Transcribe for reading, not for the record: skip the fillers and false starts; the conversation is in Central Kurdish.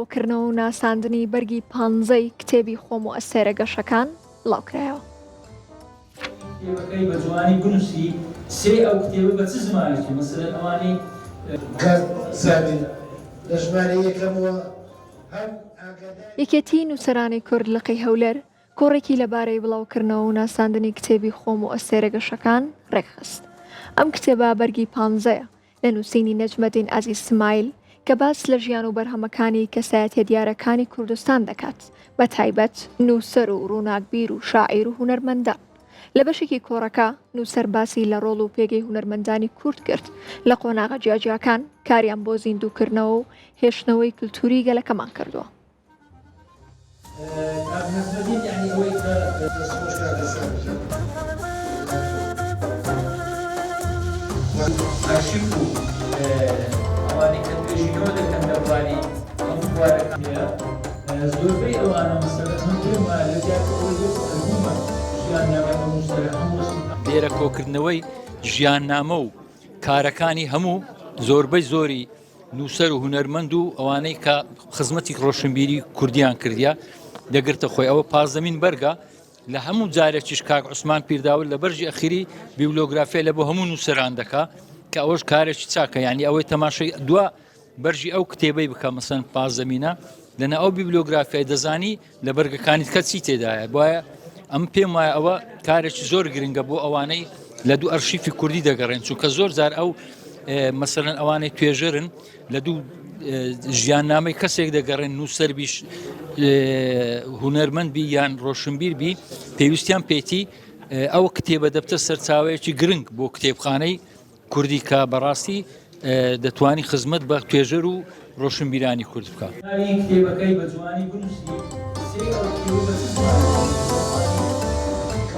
بڵاوکردنەوە و ناساندنی بەرگی 15 کتێبی خۆم و ئەستێرە گەشەکان بڵاوکرایەوە. کتێبەکەی بە جوانی بنووسی سێ ئەو کتێبە بە چ زمانێکی مەسەلەن ئەوانەی زانین لە ژمارە یەکەمەوە یەکێتی نووسەرانی کورد لەقەی هەولەر کۆڕێکی لەبارەی بڵاوکردنەوە و ناساندنی کتێبی خۆم و ئەستێرە گەشەکان ڕێکخست. ئەم کتێبە بەرگی 15 لە نووسینی نەجمەدین ئازیز اسماعیل کە باس لە ژیان و بەرهەمەکانی کەسایەتیە دیارەکانی کوردستان دەکات، بە تایبەت نووسەر و ڕووناکبیر و شاعیر و هونەرمەندان. لە بەشێکی کۆڕەکە نووسەر باسی لە ڕۆڵ و پێگەی هونەرمەندانی کورد کرد لە قۆناغە جیاجیاکان، کاریان بۆ زیندووکردنەوە و هێشتنەوەی کلتوری گەلەکەمان کردووە. ئارشیف و ئەوانەی کە توێژینەوە دەکەن دەبوانی هەموو بوارەکان زۆربەی ئەوانە مەسەلەن من پێم وایە لە دیارەوەی ئەلبومە ژیاننامەی ئەو نووسەرە هەموو لێرە کۆکردنەوەی ژیاننامە و کارەکانی هەموو زۆربەی زۆری نووسەر و هونەرمەند و ئەوانەی کە خزمەتی ڕۆشنبیری کوردیان کردیا دەگرتە خۆی. ئەوە پازدەمین بەرگە لە هەموو جارێکیش کاک عوسمان پیرداوت لە بەرژی ئەخیری بیبلۆگرافیا لە بۆ هەموو نووسەران دەکا کە ئەوەش کارێکی چاکە، یعنی ئەوەی تەماشای دووە بەرژی ئەو کتێبەی بکە مەسەن پازدەمینە لەنە ئەو بیبلۆگرافیای دەزانی لە بەرگەکانیت کە چی تێدایە. بۆیە ئەم پێم وایە ئەوە کارێکی زۆر گرنگە بۆ ئەوانەی لە دوو ئەرشیفی کوردی دەگەڕێن، چونکە زۆر جار ئەو مەسەلەن ئەوانەی توێژەرن لە دوو ژیاننامەی کەسێک دەگەڕێن، نووسەر بیش هونەرمەند بی یان ڕۆشنبیر بی، پێویستیان پێیتی ئەو کتێبە دەبتە سەرچاوەیەکی گرنگ بۆ کتێبخانەی کوردی کە بەڕاستی دەتوانی خزمەت بە توێژەر و ڕۆشنبیرانی کورد بکات. کتێبەکەی بە جوانی بنووسی